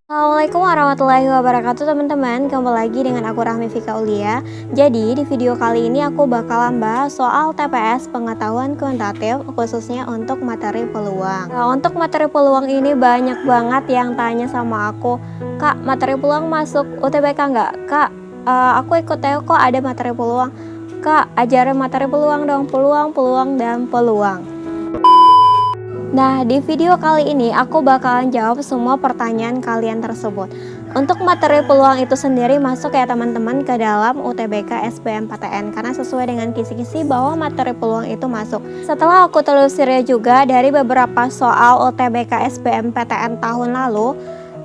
Assalamualaikum warahmatullahi wabarakatuh teman-teman. Kembali lagi dengan aku Rahmi Fika Aulia. Jadi di video kali ini aku bakalan bahas soal TPS pengetahuan kuantitatif, khususnya untuk materi peluang. Nah, untuk materi peluang ini banyak banget yang tanya sama aku, "Kak, materi peluang masuk UTBK nggak? Kak, aku ikut TEO kok ada materi peluang. Kak, ajarin materi peluang dong, peluang, dan peluang." Nah, di video kali ini aku bakalan jawab semua pertanyaan kalian tersebut. Untuk materi peluang itu sendiri masuk ya teman-teman ke dalam UTBK SBMPTN karena sesuai dengan kisi-kisi bahwa materi peluang itu masuk. Setelah aku telusuri juga dari beberapa soal UTBK SBMPTN tahun lalu,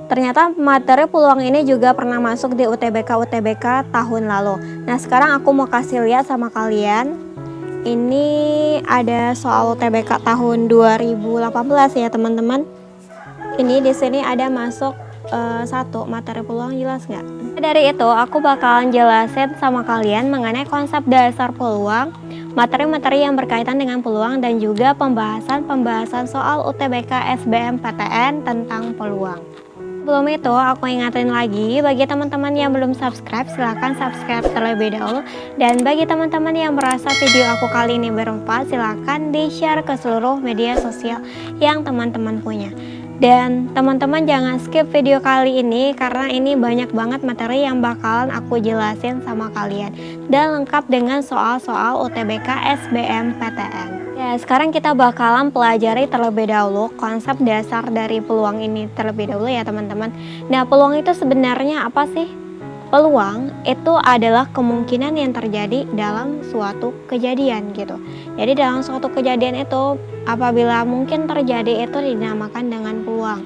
ternyata materi peluang ini juga pernah masuk di UTBK tahun lalu. Nah, sekarang aku mau kasih lihat sama kalian. Ini ada soal UTBK tahun 2018 ya teman-teman. Ini di sini ada masuk satu materi peluang, jelas nggak? Dari itu aku bakalan jelasin sama kalian mengenai konsep dasar peluang, materi-materi yang berkaitan dengan peluang, dan juga pembahasan soal UTBK SBMPTN tentang peluang. Sebelum itu aku ingatin lagi, bagi teman-teman yang belum subscribe silahkan subscribe terlebih dahulu, dan bagi teman-teman yang merasa video aku kali ini bermanfaat silahkan di share ke seluruh media sosial yang teman-teman punya. Dan teman-teman jangan skip video kali ini karena ini banyak banget materi yang bakalan aku jelasin sama kalian dan lengkap dengan soal-soal UTBK SBMPTN. Ya, sekarang kita bakalan pelajari terlebih dahulu konsep dasar dari peluang ini terlebih dahulu ya teman-teman. Nah, peluang itu sebenarnya apa sih? Peluang itu adalah kemungkinan yang terjadi dalam suatu kejadian gitu. Jadi dalam suatu kejadian itu apabila mungkin terjadi itu dinamakan dengan peluang.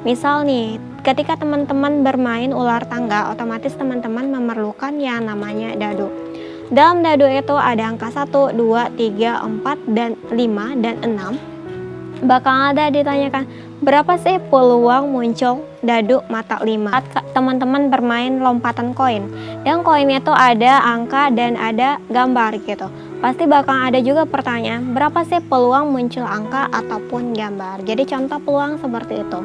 Misal nih, ketika teman-teman bermain ular tangga, otomatis teman-teman memerlukan yang namanya dadu. Dalam dadu itu ada angka 1, 2, 3, 4, dan 5, dan 6. Bakal ada ditanyakan, berapa sih peluang muncul dadu mata 5? Teman-teman bermain lompatan koin. Yang koin itu ada angka dan ada gambar gitu. Pasti bakal ada juga pertanyaan, berapa sih peluang muncul angka ataupun gambar? Jadi contoh peluang seperti itu.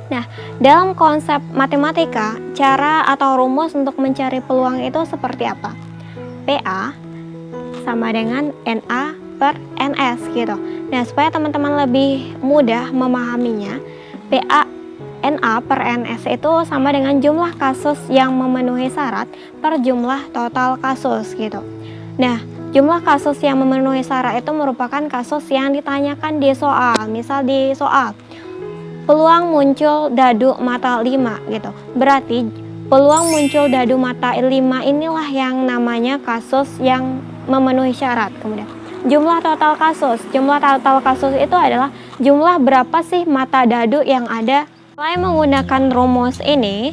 Nah, dalam konsep matematika, cara atau rumus untuk mencari peluang itu seperti apa? PA sama dengan NA per NS gitu. Nah, supaya teman-teman lebih mudah memahaminya, PA NA per NS itu sama dengan jumlah kasus yang memenuhi syarat per jumlah total kasus gitu. Nah, jumlah kasus yang memenuhi syarat itu merupakan kasus yang ditanyakan di soal. Misal di soal, peluang muncul dadu mata 5 gitu. Berarti peluang muncul dadu mata 5 inilah yang namanya kasus yang memenuhi syarat. Kemudian jumlah total kasus itu adalah jumlah berapa sih mata dadu yang ada. Selain menggunakan rumus ini,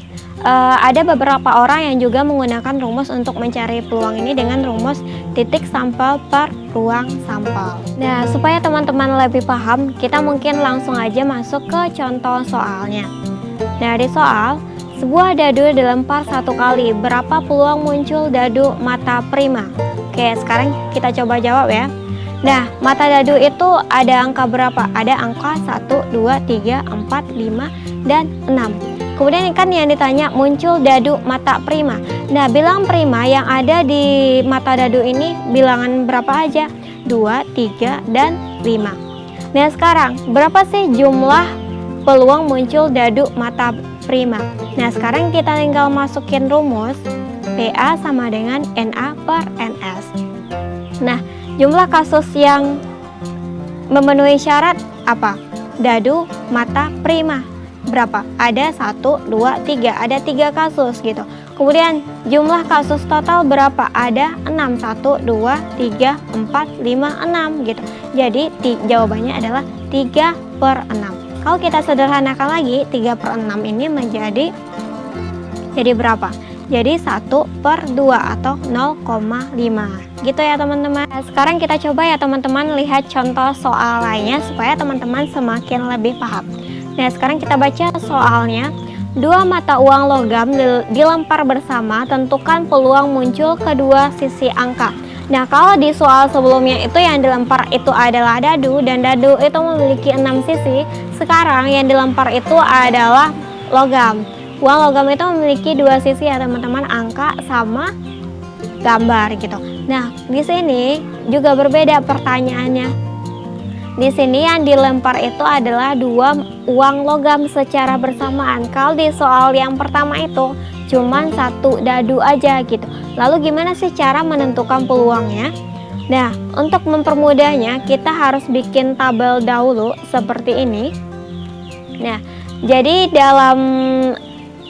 ada beberapa orang yang juga menggunakan rumus untuk mencari peluang ini dengan rumus titik sampel per ruang sampel. Nah, supaya teman-teman lebih paham, kita mungkin langsung aja masuk ke contoh soalnya. Nah, di soal, sebuah dadu dilempar 1 kali, berapa peluang muncul dadu mata prima? Oke, sekarang kita coba jawab ya. Nah, mata dadu itu ada angka berapa? Ada angka 1, 2, 3, 4, 5, dan 6. Kemudian kan yang ditanya muncul dadu mata prima. Nah, bilang prima yang ada di mata dadu ini bilangan berapa aja? 2, 3, dan 5. Nah, sekarang berapa sih jumlah peluang muncul dadu mata prima? Nah, sekarang kita tinggal masukin rumus PA sama dengan NA per NS. Nah, jumlah kasus yang memenuhi syarat apa? Dadu mata prima. Berapa? Ada 1, 2, 3. Ada 3 kasus gitu. Kemudian jumlah kasus total berapa? Ada 6. 1, 2, 3, 4, 5, 6 gitu. Jadi jawabannya adalah 3 per 6. Kalau kita sederhanakan lagi, 3 per 6 ini menjadi berapa? Jadi 1 per 2 atau 0,5 gitu ya teman-teman. Nah, sekarang kita coba ya teman-teman lihat contoh soal lainnya supaya teman-teman semakin lebih paham. Nah, sekarang kita baca soalnya. dua mata uang logam dilempar bersama, tentukan peluang muncul kedua sisi angka. Nah, kalau di soal sebelumnya itu yang dilempar itu adalah dadu, dan dadu itu memiliki 6 sisi. Sekarang yang dilempar itu adalah logam. Uang logam itu memiliki 2 sisi ya teman-teman, angka sama gambar gitu. Nah, di sini juga berbeda pertanyaannya. Di sini yang dilempar itu adalah 2 uang logam secara bersamaan. Kalau di soal yang pertama itu cuman 1 dadu aja gitu. Lalu gimana sih cara menentukan peluangnya? Nah, untuk mempermudahnya kita harus bikin tabel dahulu seperti ini. Nah, jadi dalam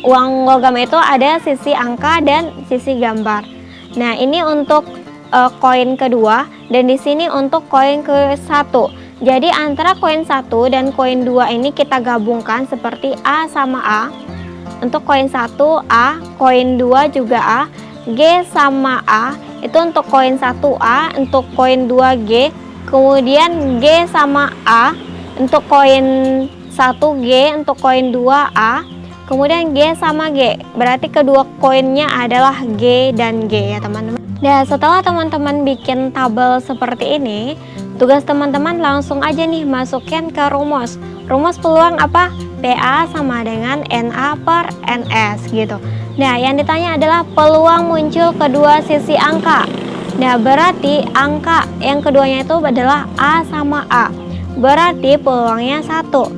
uang logam itu ada sisi angka dan sisi gambar. Nah, ini untuk koin kedua, dan di sini untuk koin ke-1. Jadi antara koin 1 dan koin 2 ini kita gabungkan seperti A sama A. Untuk koin 1 A, koin 2 juga A, G sama A, itu untuk koin 1 A, untuk koin 2 G, kemudian G sama A, untuk koin 1 G, untuk koin 2 A, kemudian G sama G, berarti kedua koinnya adalah G dan G ya teman-teman. Nah, setelah teman-teman bikin tabel seperti ini, tugas teman-teman langsung aja nih masukin ke rumus. Rumus peluang apa? PA sama dengan NA per NS gitu. Nah, yang ditanya adalah peluang muncul kedua sisi angka. Nah, berarti angka yang keduanya itu adalah A sama A. Berarti peluangnya 1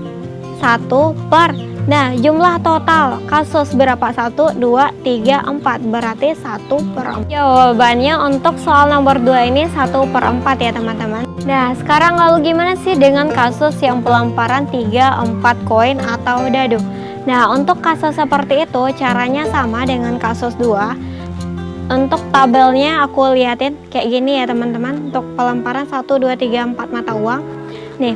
per. Nah, jumlah total kasus berapa? 1, 2, 3, 4. Berarti 1 per 4. Jawabannya untuk soal nomor 2 ini 1 per 4 ya teman-teman. Nah, sekarang lalu gimana sih dengan kasus yang pelemparan 3, 4 koin atau dadu? Nah, untuk kasus seperti itu caranya sama dengan kasus 2. Untuk tabelnya aku liatin kayak gini ya teman-teman. Untuk pelemparan 1, 2, 3, 4 mata uang. Nih,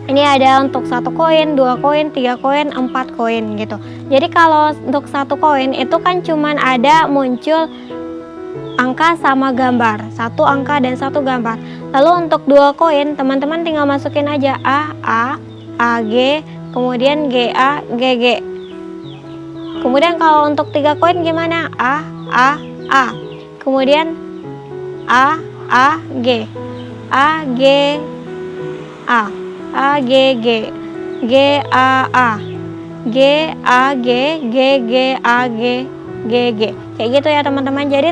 ini ada untuk 1 koin, 2 koin, 3 koin, 4 koin gitu. Jadi kalau untuk 1 koin itu kan cuman ada muncul angka sama gambar, 1 angka dan 1 gambar. Lalu untuk 2 koin teman-teman tinggal masukin aja A, AG, kemudian GA, GG. Kemudian kalau untuk 3 koin gimana? A, kemudian G, G, G, G. Kayak gitu ya teman-teman. Jadi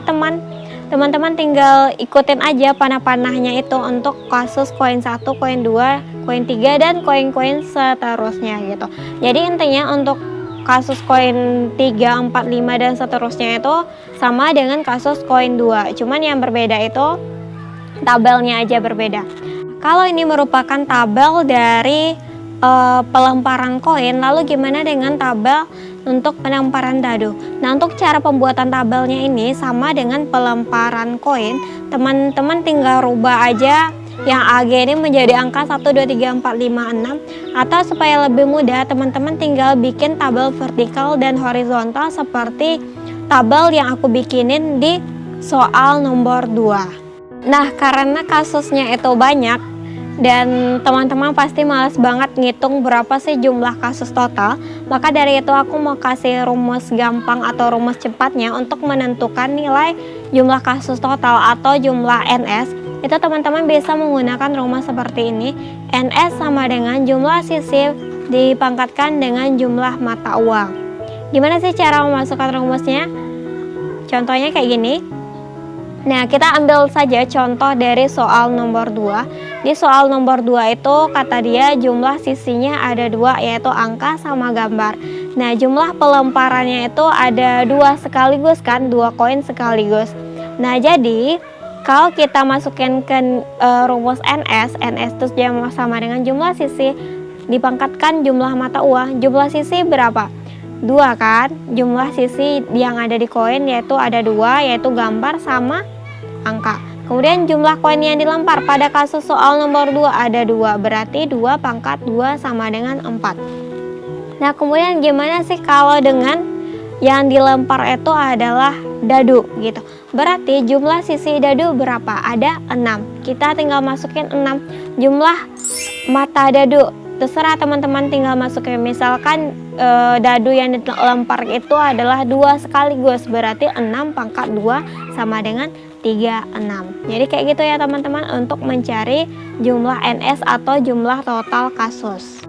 teman-teman tinggal ikutin aja panah-panahnya itu untuk kasus koin 1, koin 2, koin 3 dan koin-koin seterusnya gitu. Jadi intinya untuk kasus koin 3, 4, 5 dan seterusnya itu sama dengan kasus koin 2. Cuman yang berbeda itu tabelnya aja berbeda. Kalau ini merupakan tabel dari pelemparan koin, lalu gimana dengan tabel untuk pelemparan dadu? Nah, untuk cara pembuatan tabelnya ini sama dengan pelemparan koin. Teman-teman tinggal rubah aja yang AG ini menjadi angka 1, 2, 3, 4, 5, 6. Atau supaya lebih mudah, teman-teman tinggal bikin tabel vertikal dan horizontal seperti tabel yang aku bikinin di soal nomor 2. Nah, karena kasusnya itu banyak dan teman-teman pasti malas banget ngitung berapa sih jumlah kasus total, maka dari itu aku mau kasih rumus gampang atau rumus cepatnya untuk menentukan nilai jumlah kasus total atau jumlah NS. Itu teman-teman bisa menggunakan rumus seperti ini. NS sama dengan jumlah sisi dipangkatkan dengan jumlah mata uang. Gimana sih cara memasukkan rumusnya? Contohnya kayak gini. Nah, kita ambil saja contoh dari soal nomor 2. Di soal nomor 2 itu kata dia jumlah sisinya ada 2, yaitu angka sama gambar. Nah, jumlah pelemparannya itu ada 2 sekaligus kan, 2 koin sekaligus. Nah, jadi kalau kita masukin ke rumus NS itu sama dengan jumlah sisi dipangkatkan jumlah mata uang. Jumlah sisi berapa? 2 kan? Jumlah sisi yang ada di koin yaitu ada 2, yaitu gambar sama angka. Kemudian jumlah koin yang dilempar pada kasus soal nomor 2 ada 2, berarti 2 pangkat 2 sama dengan 4. Nah, kemudian gimana sih kalau dengan yang dilempar itu adalah dadu gitu. Berarti jumlah sisi dadu berapa? Ada 6. Kita tinggal masukin 6. Jumlah mata dadu terserah teman-teman tinggal masukin, misalkan dadu yang dilempar itu adalah 2 sekaligus, berarti 6 pangkat 2 sama dengan 36. Jadi kayak gitu ya teman-teman untuk mencari jumlah NS atau jumlah total kasus.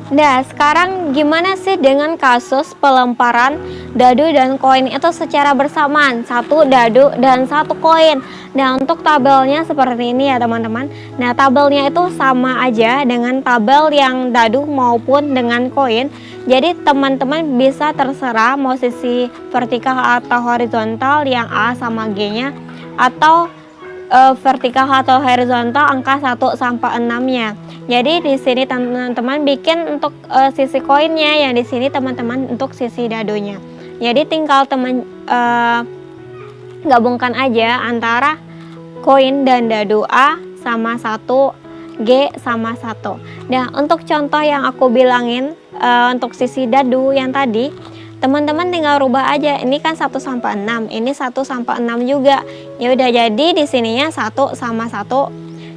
Nah, sekarang gimana sih dengan kasus pelemparan dadu dan koin itu secara bersamaan, satu dadu dan satu koin. Nah, untuk tabelnya seperti ini ya teman-teman. Nah, tabelnya itu sama aja dengan tabel yang dadu maupun dengan koin. Jadi teman-teman bisa terserah mau sisi vertikal atau horizontal yang A sama G-nya, atau vertikal atau horizontal angka 1 sampai 6-nya. Jadi di sini teman-teman bikin untuk sisi koinnya, yang di sini teman-teman untuk sisi dadonya. Jadi tinggal gabungkan aja antara koin dan dadu A sama 1, G sama 1. Nah, untuk contoh yang aku bilangin untuk sisi dadu yang tadi, teman-teman tinggal rubah aja. Ini kan 1 sampai 6, ini 1 sampai 6 juga. Ya udah, jadi di sininya 1 sama 1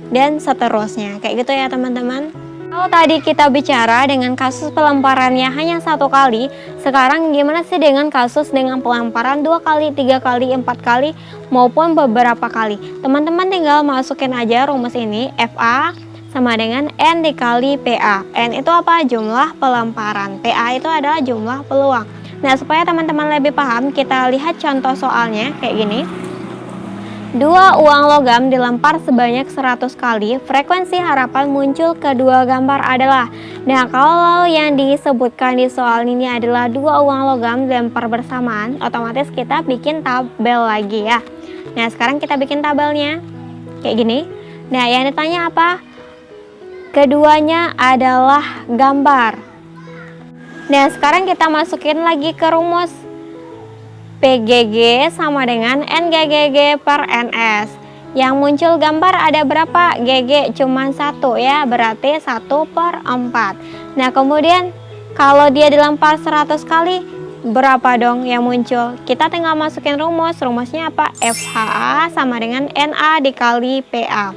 dan seterusnya. Kayak gitu ya teman-teman. Kalau tadi kita bicara dengan kasus pelemparannya hanya 1 kali, sekarang gimana sih dengan kasus dengan pelemparan 2 kali, 3 kali, 4 kali maupun beberapa kali? Teman-teman tinggal masukin aja rumus ini, FA sama dengan N dikali PA. N itu apa? Jumlah pelemparan. PA itu adalah jumlah peluang. Nah, supaya teman-teman lebih paham, kita lihat contoh soalnya kayak gini. 2 uang logam dilempar sebanyak 100 kali, frekuensi harapan muncul kedua gambar adalah. Nah, kalau yang disebutkan di soal ini adalah 2 uang logam dilempar bersamaan, otomatis kita bikin tabel lagi ya. Nah, sekarang kita bikin tabelnya kayak gini. Nah, yang ditanya apa? Keduanya adalah gambar. Nah, sekarang kita masukin lagi ke rumus. PGG sama dengan NGGG per NS. Yang muncul gambar ada berapa? GG cuma 1 ya, berarti 1 per 4. Nah, kemudian kalau dia dilempar 100 kali, berapa dong yang muncul? Kita tinggal masukin rumus. Rumusnya apa? FHA sama dengan NA dikali PA.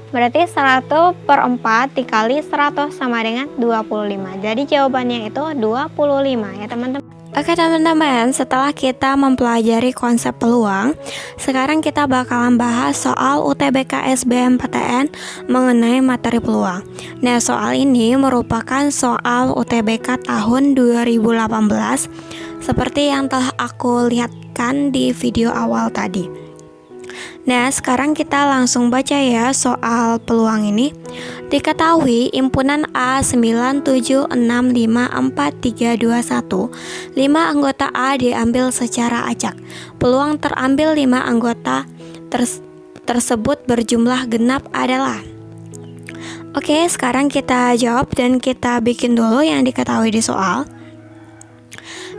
Berarti 100 per 4 dikali 100 sama dengan 25. Jadi jawabannya itu 25 ya teman-teman. Oke teman-teman, setelah kita mempelajari konsep peluang, sekarang kita bakalan bahas soal UTBK SBMPTN mengenai materi peluang. Nah, soal ini merupakan soal UTBK tahun 2018 seperti yang telah aku lihatkan di video awal tadi. Nah, sekarang kita langsung baca ya soal peluang ini. Diketahui impunan A 9765431, 5 anggota A diambil secara acak. Peluang terambil 5 anggota tersebut berjumlah genap adalah. Oke, sekarang kita jawab dan kita bikin dulu yang diketahui di soal.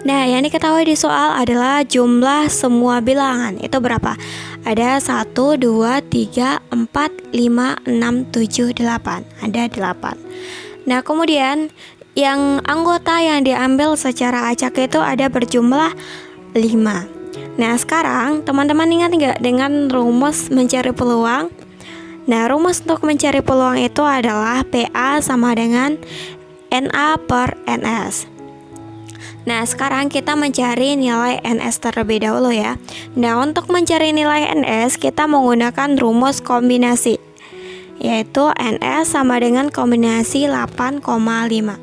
Nah, yang diketahui di soal adalah jumlah semua bilangan. Itu berapa? Ada 1, 2, 3, 4, 5, 6, 7, 8. Ada 8. Nah, kemudian yang anggota yang diambil secara acak itu ada berjumlah 5. Nah, sekarang teman-teman ingat nggak dengan rumus mencari peluang? Nah, rumus untuk mencari peluang itu adalah PA sama dengan NA per NS. Nah, sekarang kita mencari nilai NS terlebih dahulu ya. Nah, untuk mencari nilai NS kita menggunakan rumus kombinasi, yaitu NS sama dengan kombinasi 8,5.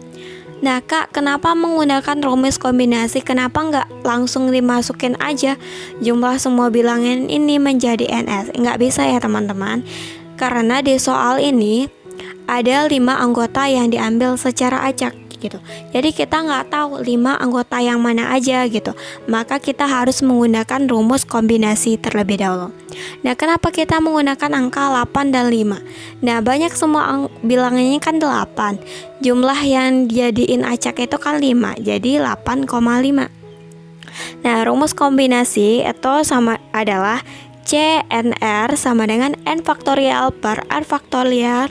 Nah Kak, kenapa menggunakan rumus kombinasi? Kenapa nggak langsung dimasukin aja jumlah semua bilangan ini menjadi NS? Nggak bisa ya teman-teman, karena di soal ini ada 5 anggota yang diambil secara acak gitu. Jadi kita nggak tahu 5 anggota yang mana aja gitu. Maka kita harus menggunakan rumus kombinasi terlebih dahulu. Nah, kenapa kita menggunakan angka 8 dan 5? Nah, banyak semua bilangannya kan 8. Jumlah yang dijadiin acak itu kan 5. Jadi 8,5. Nah, rumus kombinasi itu sama adalah CNR sama dengan N faktorial per R faktorial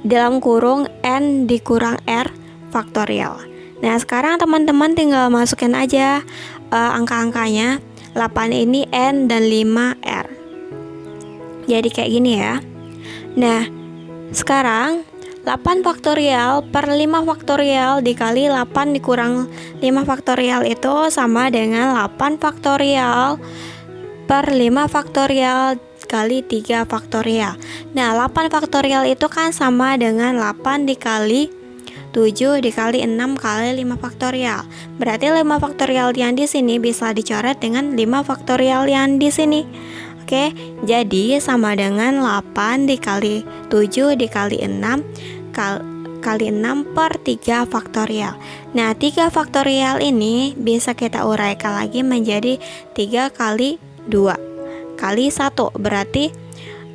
dalam kurung N dikurang R faktorial. Nah, sekarang teman-teman tinggal masukin aja angka-angkanya. 8 ini N dan 5 R. Jadi kayak gini ya. Nah, sekarang 8 faktorial per 5 faktorial dikali 8 dikurang 5 faktorial itu sama dengan 8 faktorial per 5 faktorial kali 3 faktorial. Nah, 8 faktorial itu kan sama dengan 8 dikali 7 dikali 6 kali 5 faktorial. Berarti 5 faktorial yang di sini bisa dicoret dengan 5 faktorial yang di sini. Oke, jadi sama dengan 8 dikali 7 dikali 6 kali 6 per 3 faktorial. Nah, 3 faktorial ini bisa kita uraikan lagi menjadi 3 kali 2 kali 1. Berarti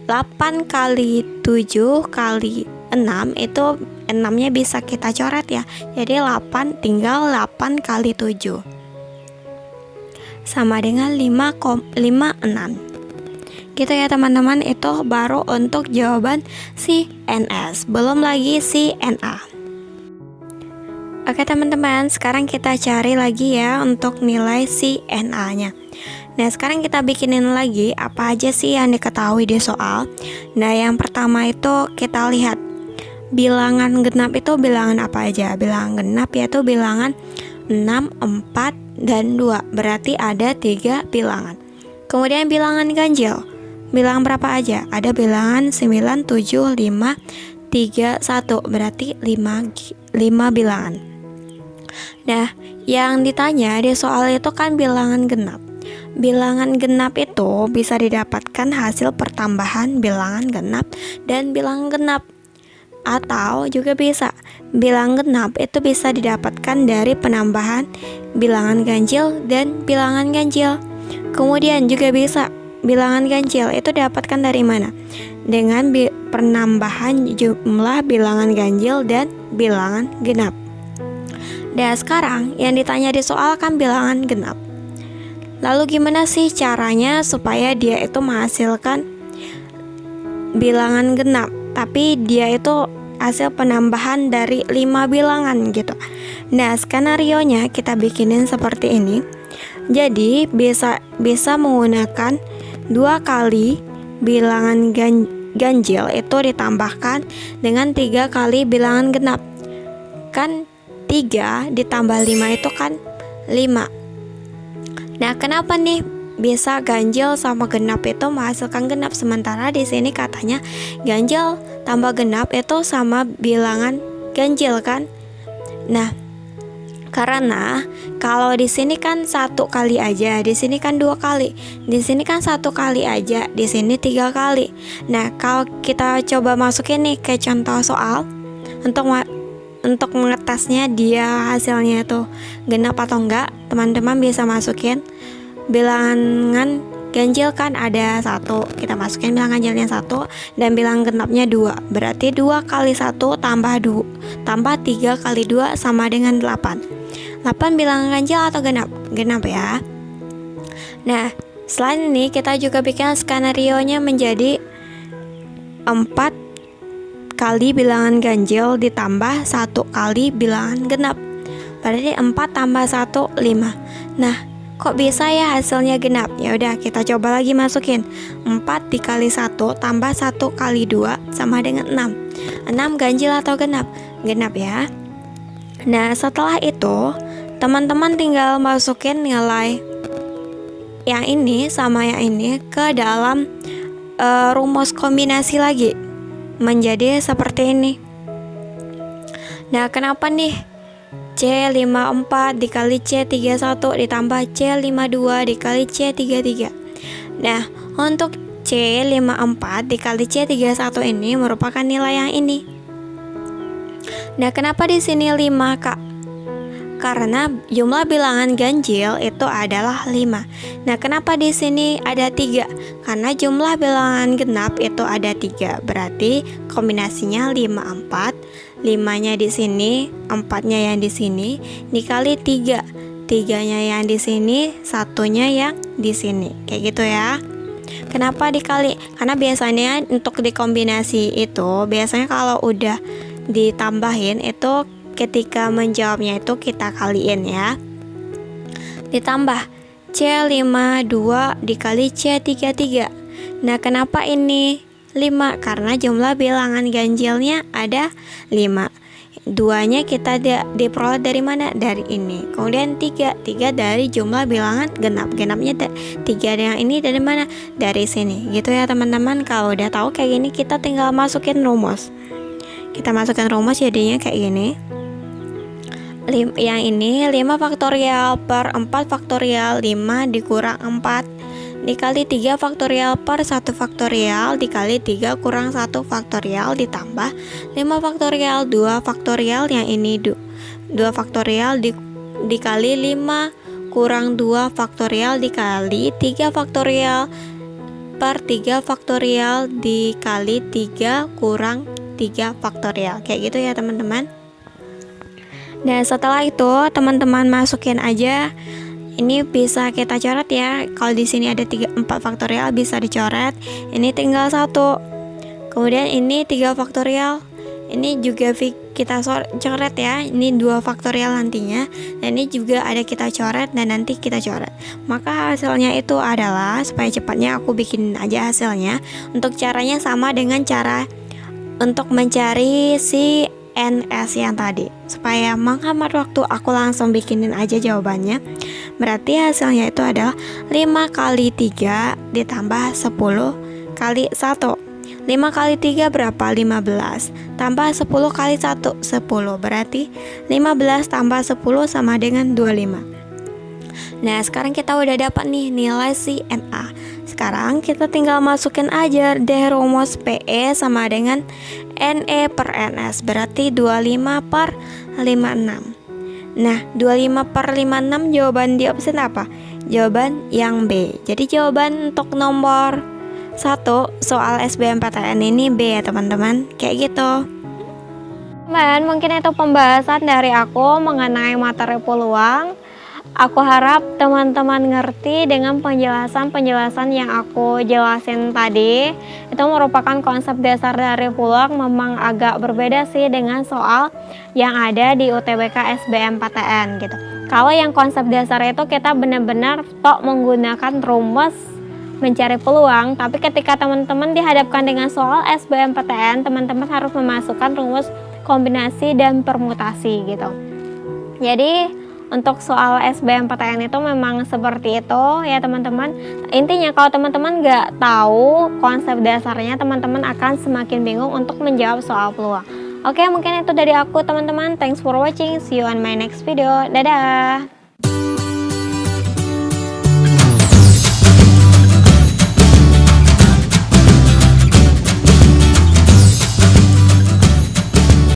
8 kali 7 kali 6 itu 6-nya bisa kita coret ya. Jadi 8 tinggal 8 kali 7 sama dengan 5,56. Gitu ya teman-teman, itu baru untuk jawaban si NS, belum lagi si NA. Oke teman-teman, sekarang kita cari lagi ya untuk nilai si NA-nya. Nah, sekarang kita bikinin lagi apa aja sih yang diketahui di soal. Nah, yang pertama itu kita lihat bilangan genap itu bilangan apa aja. Bilangan genap yaitu bilangan 6, 4, dan 2. Berarti ada 3 bilangan. Kemudian bilangan ganjil. Bilangan berapa aja? Ada bilangan 9, 7, 5, 3, 1. Berarti 5 bilangan. Nah, yang ditanya di soal itu kan bilangan genap. Bilangan genap itu bisa didapatkan hasil pertambahan bilangan genap dan bilangan genap. Atau juga bisa bilangan genap itu bisa didapatkan dari penambahan bilangan ganjil dan bilangan ganjil. Kemudian juga bisa bilangan ganjil itu didapatkan dari mana? Dengan penambahan jumlah bilangan ganjil dan bilangan genap. Dan sekarang yang ditanya di soal kan bilangan genap. Lalu gimana sih caranya supaya dia itu menghasilkan bilangan genap, tapi dia itu hasil penambahan dari 5 bilangan gitu. Nah, skenarionya kita bikinin seperti ini. Jadi bisa menggunakan 2 kali bilangan ganjil itu ditambahkan dengan 3 kali bilangan genap. Kan 3 ditambah 5 itu kan 5. Nah, kenapa nih bisa ganjil sama genap itu menghasilkan genap, sementara di sini katanya ganjil tambah genap itu sama bilangan ganjil kan? Nah, karena kalau di sini kan 1 kali aja, di sini kan 2 kali, di sini kan 1 kali aja, di sini 3 kali. Nah, kalau kita coba masukin nih ke contoh soal untuk mengetesnya dia hasilnya itu genap atau enggak, teman-teman bisa masukin bilangan ganjil kan ada 1, kita masukin bilangan ganjilnya 1 dan bilangan genapnya 2. Berarti 2 kali 1 tambah 3 kali 2 sama dengan 8. 8 bilangan ganjil atau genap? Genap ya. Nah, selain ini kita juga bikin skenario-nya menjadi 4 kali bilangan ganjil ditambah 1 kali bilangan genap. Berarti 4 tambah 1, 5. Nah, kok bisa ya hasilnya genap? Ya udah, kita coba lagi masukin. 4 dikali 1 tambah 1 kali 2 sama dengan 6. 6 ganjil atau genap? Genap ya. Nah, setelah itu teman-teman tinggal masukin nilai yang ini sama yang ini ke dalam rumus kombinasi lagi menjadi seperti ini. Nah, kenapa nih C54 dikali C31 ditambah C52 dikali C33? Nah, untuk C54 dikali C31 ini merupakan nilai yang ini. Nah, kenapa di sini 5, Kak? Karena jumlah bilangan ganjil itu adalah 5. Nah, kenapa di sini ada 3? Karena jumlah bilangan genap itu ada 3. Berarti kombinasinya 5, 4. 5-nya di sini, 4-nya yang di sini dikali 3. 3-nya yang di sini, 1-nya yang di sini. Kayak gitu ya. Kenapa dikali? Karena biasanya untuk dikombinasi itu biasanya kalau udah ditambahin itu ketika menjawabnya itu kita kaliin ya. Ditambah C52 dikali C33. Nah, kenapa ini 5 karena jumlah bilangan ganjilnya ada 5. Duanya kita diperoleh dari mana? Dari ini. Kemudian 3 dari jumlah bilangan genap. Genapnya 3 yang ini dari mana? Dari sini. Gitu ya teman-teman. Kalau udah tahu kayak gini, kita tinggal masukin rumus. Kita masukkan rumus jadinya kayak gini. Yang ini 5 faktorial per 4 faktorial 5 dikurang 4 dikali 3 faktorial per 1 faktorial dikali 3 kurang 1 faktorial ditambah 5 faktorial 2 faktorial yang ini 2 faktorial dikali 5 kurang 2 faktorial dikali 3 faktorial per 3 faktorial dikali 3 kurang 3 faktorial. Kayak gitu ya teman-teman. Nah setelah itu teman-teman masukin aja. Ini bisa kita coret ya. Kalau di sini ada 4 faktorial bisa dicoret. Ini tinggal 1. Kemudian ini 3 faktorial. Ini juga kita coret ya. Ini 2 faktorial nantinya. Dan ini juga ada kita coret dan nanti kita coret. Maka hasilnya itu adalah, supaya cepatnya aku bikin aja hasilnya. Untuk caranya sama dengan cara untuk mencari si NS yang tadi. Supaya menghemat waktu, aku langsung bikinin aja jawabannya. Berarti hasilnya itu adalah 5 kali 3 ditambah 10 kali 1. 5 kali 3 berapa? 15. Tambah 10 kali 1, 10. Berarti 15 tambah 10 sama dengan 25. Nah sekarang kita udah dapat nih nilai si NA. Sekarang kita tinggal masukin aja deh rumus PE sama dengan NE per NS. Berarti 25 per 56. Nah 25 per 56 jawaban di opsi apa? Jawaban yang B. Jadi jawaban untuk nomor 1 soal SBMPTN ini B ya teman-teman. Kayak gitu. Teman, mungkin itu pembahasan dari aku mengenai materi peluang. Aku harap teman-teman ngerti dengan penjelasan-penjelasan yang aku jelasin tadi. Itu merupakan konsep dasar dari peluang, memang agak berbeda sih dengan soal yang ada di UTBK SBMPTN gitu. Kalau yang konsep dasar itu kita benar-benar menggunakan rumus mencari peluang, tapi ketika teman-teman dihadapkan dengan soal SBMPTN, teman-teman harus memasukkan rumus kombinasi dan permutasi gitu. Jadi untuk soal SBMPTN itu memang seperti itu ya teman-teman. Intinya kalau teman-teman nggak tahu konsep dasarnya, teman-teman akan semakin bingung untuk menjawab soal peluang. Oke, mungkin itu dari aku teman-teman. Thanks for watching. See you on my next video. Dadah.